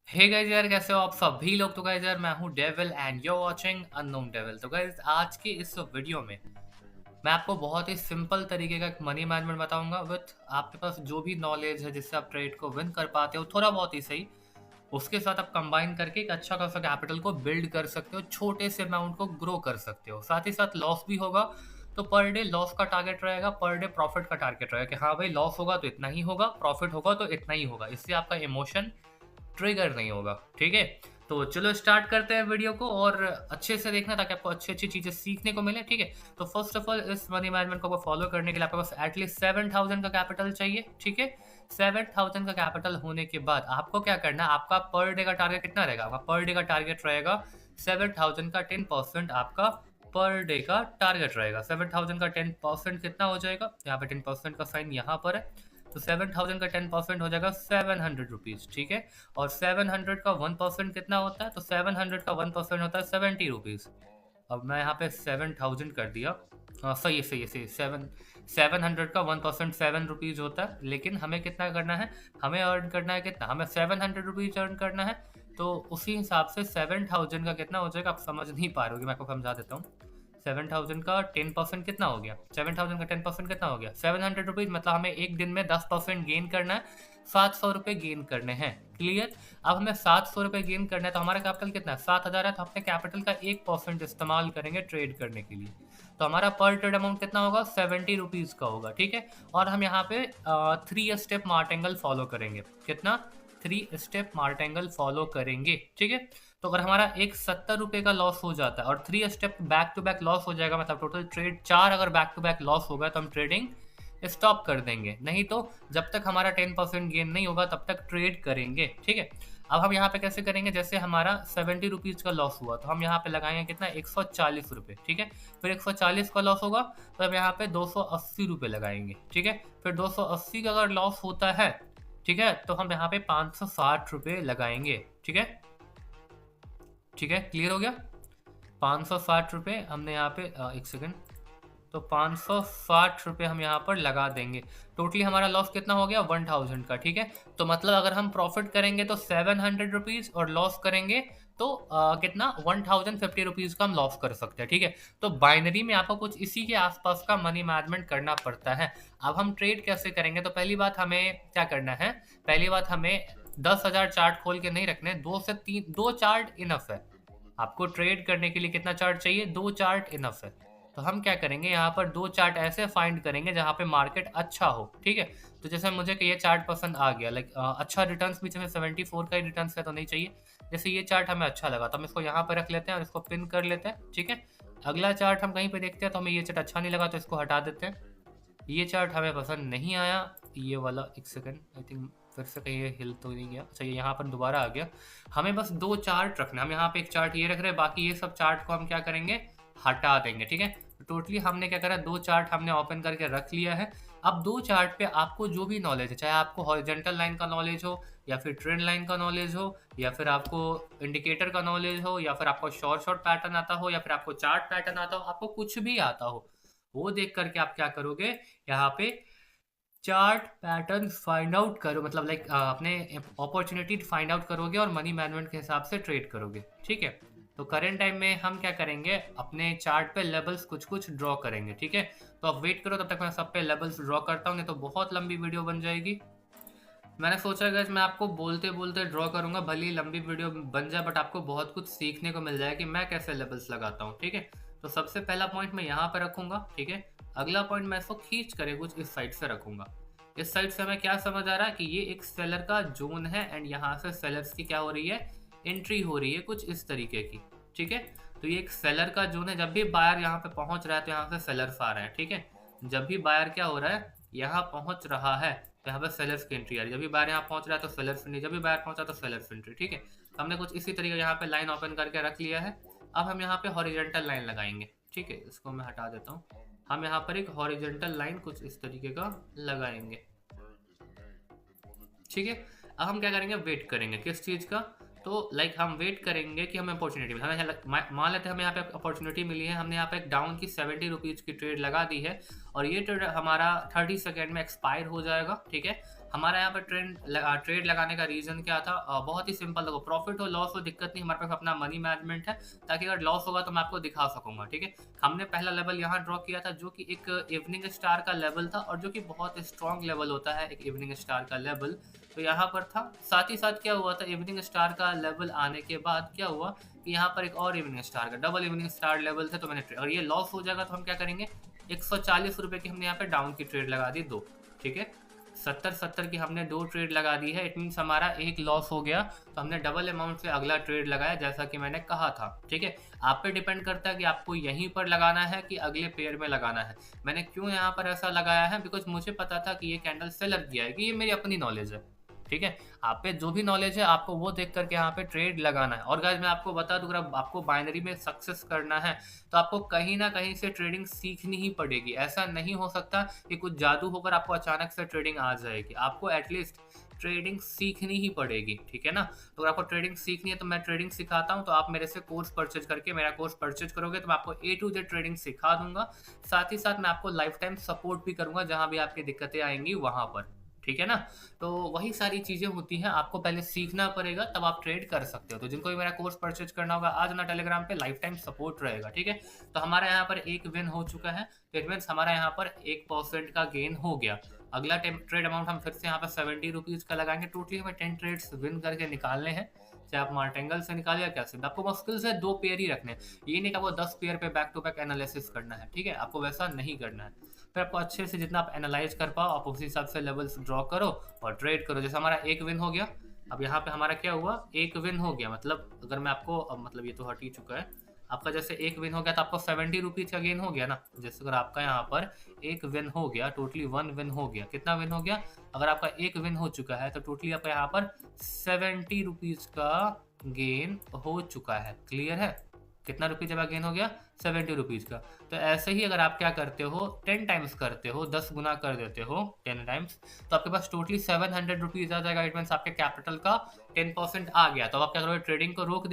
Hey guys यार, कैसे हो आप सभी लोग। तो गाइस यार, मैं हूँ devil and you watching unknown devil. तो गाइस आज की इस वीडियो में मैं आपको बहुत ही सिंपल तरीके का एक मनी मैनेजमेंट बताऊंगा विथ आपके पास जो भी नॉलेज है जिससे आप ट्रेड को विन कर पाते हो, थोड़ा बहुत ही सही। उसके साथ आप कंबाइन करके एक अच्छा खासा कैपिटल को बिल्ड कर सकते हो, छोटे से अमाउंट को ग्रो कर सकते हो। साथ ही साथ लॉस भी होगा तो पर डे लॉस का टारगेट रहेगा, पर डे प्रॉफिट का टारगेट रहेगा कि हाँ भाई, लॉस होगा तो इतना ही होगा, प्रॉफिट होगा तो इतना ही होगा। इससे आपका इमोशन ट्रिगर नहीं होगा। ठीक है, तो चलो स्टार्ट करते हैं वीडियो को और अच्छे से देखना ताकि आपको अच्छी अच्छी चीजें सीखने को मिले। ठीक है, तो फर्स्ट ऑफ ऑल इस मनी मैनेजमेंट को फॉलो करने के लिए आपके पास एटलीस्ट 7,000 का कैपिटल चाहिए। ठीक है, 7,000 का कैपिटल होने के बाद आपको क्या करना है, आपका पर डे का टारगेट कितना रहेगा। आपका पर डे का टारगेट रहेगा 7,000 का 10% आपका पर डे का टारगेट रहेगा। 7,000 का 10% कितना हो जाएगा, यहाँ पे 10% का साइन यहाँ पर है, तो 7,000 का 10% हो जाएगा 700 रुपीज। ठीक है, और 700 का 1% कितना होता है, तो 700 का 1% होता है 70 रुपीज। अब मैं यहाँ पे 7,000 कर दिया। हाँ, सही है सही है सही है। 700 का 1% 7 रुपीज होता है, लेकिन हमें कितना करना है, हमें अर्न करना है कितना, हमें 700 रुपीज अर्न करना है। तो उसी हिसाब से 7,000 का कितना हो जाएगा, आप समझ नहीं पा रहे हो, मैं आपको समझा देता हूँ। 7,000 का 10% कितना हो गया, 7,000 का 10% कितना हो गया, 700 रुपीज। मतलब हमें एक दिन में 10% गेन करना है, 700 रुपये गेन करने हैं। क्लियर। अब हमें 700 रुपये गेन करना है, तो हमारा कैपिटल कितना है, 7,000 है, तो अपने कैपिटल का 1% इस्तेमाल करेंगे ट्रेड करने के लिए। तो हमारा पर ट्रेड अमाउंट कितना होगा, 70 रुपीज का होगा। ठीक है, और हम यहाँ पे 3 स्टेप मार्टेंगल फॉलो करेंगे। कितना, 3 स्टेप मार्टेंगल फॉलो करेंगे। ठीक है, तो अगर हमारा एक 70 रुपये का लॉस हो जाता है और 3 step back to back loss हो जाएगा, मतलब टोटल ट्रेड 4 अगर बैक टू बैक लॉस होगा, तो हम ट्रेडिंग स्टॉप कर देंगे। नहीं तो जब तक हमारा 10% गेन नहीं होगा तब तक ट्रेड करेंगे। ठीक है, अब हम यहाँ पे कैसे करेंगे, जैसे हमारा 70 रुपीज का लॉस हुआ तो हम यहाँ पे लगाएंगे कितना, 140 रुपये। ठीक है, फिर 140 का लॉस होगा तो अब यहाँ पे 280 रुपये लगाएंगे। ठीक है, फिर 280 का अगर लॉस होता है, ठीक है, तो हम यहाँ पे 560 रुपये लगाएंगे। ठीक है, ठीक है, क्लियर हो गया। 560 रुपये हमने यहाँ पे एक सेकंड, तो 560 रुपये हम यहाँ पर लगा देंगे। टोटली हमारा लॉस कितना हो गया, 1,000 का। ठीक है, तो मतलब अगर हम प्रॉफिट करेंगे तो 700 रुपीज और लॉस करेंगे तो कितना, 1,050 रुपीज का हम लॉस कर सकते हैं। ठीक है, तो बाइनरी में आपको कुछ इसी के आसपास का मनी मैनेजमेंट करना पड़ता है। अब हम ट्रेड कैसे करेंगे, तो पहली बात हमें क्या करना है, पहली बात हमें 10,000 चार्ट खोल के नहीं रखने, 2 से 3 2 चार्ट इनफ है। आपको ट्रेड करने के लिए कितना चार्ट चाहिए, 2 चार्ट इनफ है। तो हम क्या करेंगे, यहाँ पर 2 चार्ट ऐसे फाइंड करेंगे जहाँ पे मार्केट अच्छा हो। ठीक है, तो जैसे मुझे कि ये चार्ट पसंद आ गया, लाइक अच्छा रिटर्न्स भी, हमें 74 का ही रिटर्न्स है तो नहीं चाहिए। जैसे ये चार्ट हमें अच्छा लगा तो हम इसको यहाँ पर रख लेते हैं और इसको पिन कर लेते हैं। ठीक है, अगला चार्ट हम कहीं पे देखते हैं तो हमें ये चार्ट अच्छा नहीं लगा तो इसको हटा देते हैं। ये चार्ट हमें पसंद नहीं आया, ये वाला, एक सेकंड, आई थिंक फिर से कहीं ये हिल तो नहीं गया। अच्छा, ये यहाँ पर दोबारा आ गया। हमें बस 2 चार्ट रखना, हम यहाँ पे एक चार्ट ये रख रहे हैं, बाकी ये सब चार्ट को हम क्या करेंगे, हटा देंगे। ठीक है, टोटली हमने क्या करा, 2 चार्ट हमने ओपन करके रख लिया है। अब 2 चार्ट पे आपको जो भी नॉलेज है, चाहे आपको हॉरिजॉन्टल लाइन का नॉलेज हो या फिर ट्रेंड लाइन का नॉलेज हो या फिर आपको इंडिकेटर का नॉलेज हो या फिर आपको शॉर्ट शॉर्ट पैटर्न आता हो या फिर आपको चार्ट पैटर्न आता हो, आपको कुछ भी आता हो, वो देख करके आप क्या करोगे, यहाँ पे चार्ट पैटर्न फाइंड आउट करो, मतलब लाइक अपने अपॉर्चुनिटी फाइंड आउट करोगे और मनी मैनेजमेंट के हिसाब से ट्रेड करोगे। ठीक है, तो करेंट टाइम में हम क्या करेंगे, अपने चार्ट पे लेवल्स कुछ कुछ ड्रॉ करेंगे। ठीक है, तो आप वेट करो, तब तक मैं सब पे लेवल्स ड्रॉ करता हूँ, नहीं तो बहुत लंबी वीडियो बन जाएगी। मैंने सोचा गाइस मैं आपको बोलते बोलते ड्रॉ करूंगा, भले ही लंबी वीडियो बन जाए, बट आपको बहुत कुछ सीखने को मिल जाए कि मैं कैसे लेवल्स लगाता हूँ। ठीक है, तो सबसे पहला पॉइंट मैं यहाँ पे रखूंगा। ठीक है, अगला पॉइंट मैं इसको खींच करे कुछ इस साइड से रखूंगा। इस साइड से हमें क्या समझ आ रहा है कि ये एक सेलर का जोन है एंड यहाँ से सेलर्स की क्या हो रही है, एंट्री हो रही है कुछ इस तरीके की। ठीक है, तो ये एक सेलर का जोन है, जब भी बायर यहाँ पे पहुंच रहा है तो यहाँ से सेलर्स आ रहे हैं। ठीक है, जब भी बायर क्या हो रहा है, यहाँ पहुंच रहा है तो यहाँ पे सेलर्स की एंट्री आ रही है, जब भी बायर यहाँ पहुंच रहा है तो सेलर्स एंट्री, जब भी बायर पहुंचा तो सेलर्स एंट्री। ठीक है, तो हमने कुछ इसी तरीके यहाँ पे लाइन ओपन करके रख लिया है। अब हम यहाँ पे हॉरिजॉन्टल लाइन लगाएंगे। ठीक है, इसको मैं हटा देता हूँ। हम यहाँ पर एक हॉरिजॉन्टल लाइन कुछ इस तरीके का लगाएंगे। ठीक है, अब हम क्या करेंगे, वेट करेंगे किस चीज़ का, तो लाइक हम वेट करेंगे कि हमें अपॉर्चुनिटी मिले। हमें मान लेते हैं हमें यहाँ पे अपॉर्चुनिटी मिली है, हमने यहाँ पे एक डाउन की 70 रुपीज़ की ट्रेड लगा दी है और ये ट्रेड हमारा 30 सेकेंड में एक्सपायर हो जाएगा। ठीक है, हमारा यहाँ पर ट्रेड लगाने का रीज़न क्या था? बहुत ही सिंपल, देखो प्रॉफ़िट हो, लॉस हो, दिक्कत नहीं, हमारे पास अपना मनी मैनेजमेंट है, ताकि अगर लॉस होगा तो मैं आपको दिखा सकूँगा, ठीक है? हमने पहला लेवल यहाँ ड्रॉ किया था जो कि एक इवनिंग स्टार का लेवल था, और जो कि बहुत स्ट्रॉन्ग लेवल होता है एक इवनिंग स्टार का लेवल, तो यहाँ पर था। साथ ही साथ क्या हुआ था, इवनिंग स्टार का लेवल आने के बाद क्या हुआ कि यहाँ पर एक और इवनिंग स्टार का डबल इवनिंग स्टार लेवल थे, तो मैंने और ये लॉस हो जाएगा तो हम क्या करेंगे, ₹140 की हमने यहाँ पे डाउन की ट्रेड लगा दी 2, ठीक है? 70-70 की हमने 2 ट्रेड लगा दी है, इट मीन्स हमारा एक लॉस हो गया, तो हमने डबल अमाउंट से अगला ट्रेड लगाया जैसा कि मैंने कहा था, ठीक है? आप पे डिपेंड करता है कि आपको यहीं पर लगाना है कि अगले पेयर में लगाना है। मैंने क्यों यहाँ पर ऐसा लगाया है, बिकॉज़ मुझे पता था कि ये कैंडल सेलर की आएगी, ये मेरी अपनी नॉलेज है, ठीक है? आप पे जो भी नॉलेज है आपको वो देख कर के यहाँ पे ट्रेड लगाना है। और गाइस मैं आपको बता दूँ, अगर आपको बाइनरी में सक्सेस करना है तो आपको कहीं न कहीं से ट्रेडिंग सीखनी ही पड़ेगी। ऐसा नहीं हो सकता कि कुछ जादू होकर आपको अचानक से ट्रेडिंग आ जाएगी। आपको एटलीस्ट ट्रेडिंग सीखनी ही पड़ेगी, ठीक है ना? तो अगर आपको ट्रेडिंग सीखनी है तो मैं ट्रेडिंग सिखाता हूँ, तो आप मेरे से कोर्स परचेज़ करके मेरा कोर्स परचेज़ करोगे तो मैं आपको ए टू जेड ट्रेडिंग सिखा दूँगा। साथ ही साथ मैं आपको लाइफ़ टाइम सपोर्ट भी करूँगा, जहाँ भी आपकी दिक्कतें आएँगी वहाँ पर, ठीक है ना? तो वही सारी चीज़ें होती हैं, आपको पहले सीखना पड़ेगा तब आप ट्रेड कर सकते हो। तो जिनको भी मेरा कोर्स परचेज़ करना होगा, आ जाना टेलीग्राम पे, लाइफ़ टाइम सपोर्ट रहेगा, ठीक है? तो हमारा यहाँ पर एक विन हो चुका है, इट मीन्स हमारा यहाँ पर 1% का गेन हो गया। अगला टेम ट्रेड अमाउंट हम फिर से यहाँ पर ₹70 का लगाएँगे, टोटली हमें 10 ट्रेड्स विन करके निकालने हैं। चाहे आप मार्टेंगल से निकालिए या कैसे भी, आपको मुश्किल से 2 पेयर ही रखने हैं। ये नहीं कि आपको 10 पेयर पे बैक टू बैक एनालिसिस करना है, ठीक है? आपको वैसा नहीं करना है। फिर आपको अच्छे से जितना आप एनालाइज़ कर पाओ, आप उसी हिसाब से लेवल्स ड्रॉ करो और ट्रेड करो। जैसे हमारा एक विन हो गया, अब यहाँ पे हमारा क्या हुआ, एक विन हो गया, मतलब अगर मैं आपको मतलब ये तो हट ही चुका है। आपका जैसे एक विन हो गया तो आपको ₹70 का गेन हो गया ना। जैसे अगर आपका यहाँ पर एक विन हो गया, टोटली 1 विन हो गया। कितना विन हो गया? अगर आपका एक विन हो चुका है तो टोटली आपका यहाँ पर ₹70 का गेन हो चुका है। क्लियर है? कितना रुपीज़ आपका गेन हो गया? ₹70 का। तो ऐसे ही अगर आप क्या करते हो, 10 टाइम्स करते हो, 10 गुना कर देते हो 10 टाइम्स, तो आपके पास टोटली ₹700 आ जाएगा। इट मीन्स आपके कैपिटल का 10% आ गया। तो अब आप क्या करोगे, ट्रेडिंग को रोक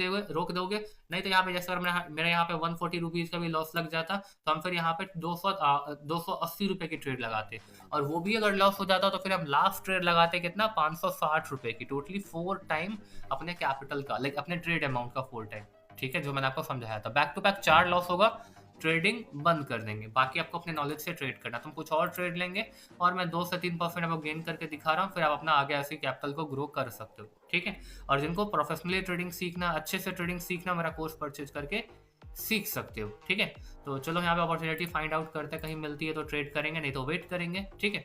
दोगे। नहीं तो यहाँ पे जैसे अगर मेरा यहाँ पे ₹140 का भी लॉस लग जाता, तो हम फिर यहाँ पे ₹280 की ट्रेड लगाते, और वो भी अगर लॉस हो जाता तो फिर हम लास्ट ट्रेड लगाते कितना, ₹560 की, टोटली 4 टाइम अपने कैपिटल का, लाइक अपने ट्रेड अमाउंट का 4 टाइम, ठीक है? जो मैंने आपको समझाया था। बैक टू बैक 4 लॉस होगा, ट्रेडिंग बंद कर देंगे। बाकी आपको अपने नॉलेज से ट्रेड करना है। तो हम कुछ और ट्रेड लेंगे, और मैं 2 से 3% आपको गेन करके दिखा रहा हूँ, फिर आप अपना आगे ऐसे कैपिटल को ग्रो कर सकते हो, ठीक है? और जिनको प्रोफेशनली ट्रेडिंग सीखना, अच्छे से ट्रेडिंग सीखना, मेरा कोर्स परचेज़ करके सीख सकते हो, ठीक है? तो चलो यहाँ पे अपॉर्च्युनिटी फाइंड आउट करते हैं, कहीं मिलती है तो ट्रेड करेंगे, नहीं तो वेट करेंगे, ठीक है?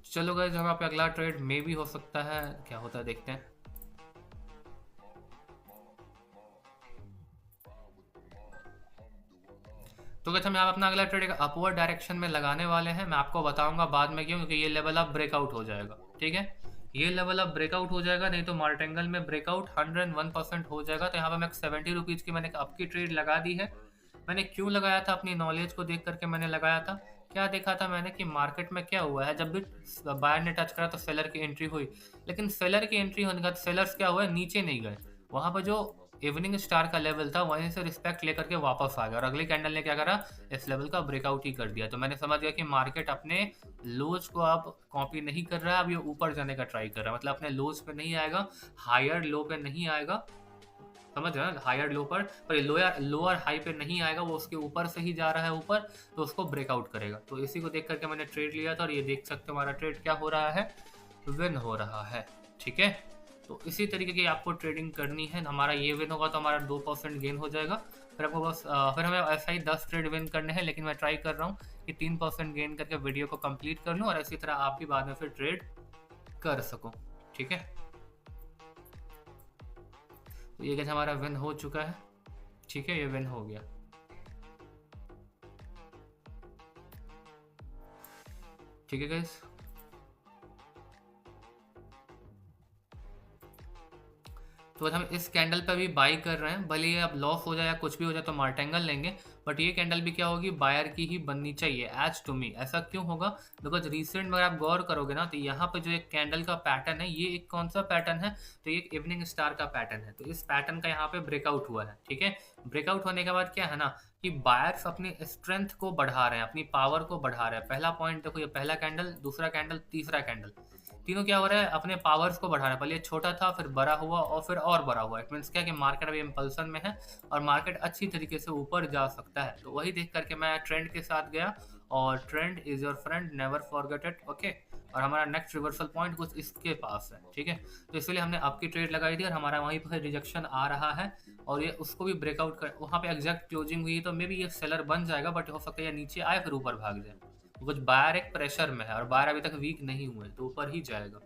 चलो गाइस, यहाँ पे अगला ट्रेड मे बी हो सकता है, क्या होता है देखते हैं। तो गाइस हम यहाँ अपना अगला ट्रेड अपवर्ड डायरेक्शन में लगाने वाले हैं। मैं आपको बताऊंगा बाद में क्यों, क्योंकि ये लेवल अब ब्रेकआउट हो जाएगा, ठीक है? ये लेवल अब ब्रेकआउट हो जाएगा, नहीं तो मार्टेंगल में ब्रेकआउट 101% हो जाएगा। तो यहाँ पे मैं ₹70 की मैंने अब की ट्रेड लगा दी है। मैंने क्यों लगाया था, अपनी नॉलेज को देख करके मैंने लगाया था। क्या देखा था मैंने कि मार्केट में क्या हुआ है, जब भी बायर ने टच करा तो सेलर की एंट्री हुई, लेकिन सेलर की एंट्री होने के बाद सेलर्स क्या हुआ, नीचे नहीं गए। वहां पर जो इवनिंग स्टार का लेवल था वहीं से रिस्पेक्ट लेकर के वापस आ गया, और अगले कैंडल ने क्या करा, इस लेवल का ब्रेकआउट ही कर दिया। तो मैंने समझ गया कि मार्केट अपने लोज को अब कॉपी नहीं कर रहा है, अब ये ऊपर जाने का ट्राई कर रहा है, मतलब अपने लोज पे नहीं आएगा, हायर लो पे नहीं आएगा, समझ रहे हैं ना? हायर लो पर ये लोअर लोअर हाई पे नहीं आएगा, वो उसके ऊपर से ही जा रहा है ऊपर, तो उसको ब्रेकआउट करेगा। तो इसी को देख करके मैंने ट्रेड लिया था, और ये देख सकते हो हमारा ट्रेड क्या हो रहा है, विन हो रहा है, ठीक है? तो इसी तरीके की आपको ट्रेडिंग करनी है। हमारा ये विन होगा तो हमारा 2% गेन हो जाएगा। फिर आपको बस फिर हमें ऐसा ही 10 ट्रेड विन करने हैं, लेकिन मैं ट्राई कर रहा हूँ कि 3% गेन करके वीडियो को कंप्लीट कर लूँ, और इसी तरह आप भी बाद में फिर ट्रेड कर सको, ठीक है? तो ये कैसे हमारा विन हो चुका है, ठीक है? ये विन हो गया, ठीक है गाइस? तो बस हम इस कैंडल पे भी बाई कर रहे हैं, भले ही अब लॉस हो जाए या कुछ भी हो जाए तो मार्टेंगल लेंगे, बट ये कैंडल भी क्या होगी, बायर की ही बननी चाहिए एज टू मी। ऐसा क्यों होगा, बिकॉज रिसेंट में आप गौर करोगे ना तो यहाँ पे जो एक कैंडल का पैटर्न है, ये एक कौन सा पैटर्न है, तो ये एक इवनिंग स्टार का पैटर्न है। तो इस पैटर्न का यहाँ पे ब्रेकआउट हुआ है, ठीक है। ब्रेकआउट होने के बाद क्या है ना कि बायर्स अपनी स्ट्रेंथ को बढ़ा रहे हैं, अपनी पावर को बढ़ा रहे हैं। पहला पॉइंट देखो, ये पहला कैंडल, दूसरा कैंडल, तीसरा कैंडल, तीनों क्या हो रहा है, अपने पावर्स को बढ़ा रहा है। पहले छोटा था, फिर बड़ा हुआ और फिर और बड़ा हुआ। इट मीन्स क्या कि मार्केट अभी इम्पल्सन में है और मार्केट अच्छी तरीके से ऊपर जा सकता है। तो वही देख करके मैं ट्रेंड के साथ गया, और trend is your friend, never forget it, okay. और हमारा नेक्स्ट रिवर्सल पॉइंट कुछ इसके पास है, ठीक है। तो इसलिए हमने आपकी ट्रेड लगाई थी और हमारा वहीं पर रिजेक्शन आ रहा है, और ये उसको भी ब्रेकआउट कर, वहाँ पे एग्जैक्ट क्लोजिंग हुई तो मे बी ये सेलर बन जाएगा, बट हो सकता है ये नीचे आए फिर ऊपर भाग जाए। कुछ बायर एक प्रेशर में है और बायर अभी तक वीक नहीं हुए, तो ऊपर ही जाएगा,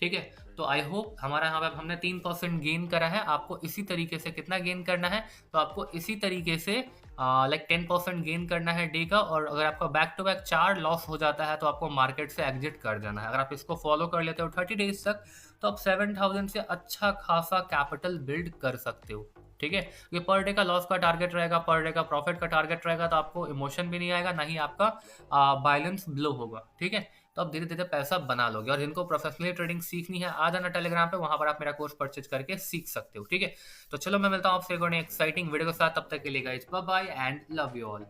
ठीक है। तो आई होप हमारा यहाँ पे हमने 3% गेन करा है। आपको इसी तरीके से कितना गेन करना है, तो आपको इसी तरीके से लाइक 10% गेन करना है डे का। और अगर आपका बैक टू बैक 4 लॉस हो जाता है तो आपको मार्केट से एग्जिट कर जाना है। अगर आप इसको फॉलो कर लेते हो 30 डेज तक, तो आप 7000 से अच्छा खासा कैपिटल बिल्ड कर सकते हो, ठीक है। ये पर डे का लॉस का टारगेट रहेगा, पर डे का प्रॉफिट का टारगेट रहेगा, तो आपको इमोशन भी नहीं आएगा, ना ही आपका बैलेंस ब्लो होगा, ठीक है। तो आप धीरे धीरे पैसा बना लोगे। और जिनको प्रोफेशनली ट्रेडिंग सीखनी है, आ जाना टेलीग्राम पे, वहां पर आप मेरा कोर्स परचेज करके सीख सकते हो, ठीक है। तो चलो मैं मिलता हूँ आपसे एक और एक्साइटिंग वीडियो के साथ, तब तक के लिए guys bye bye and love you all.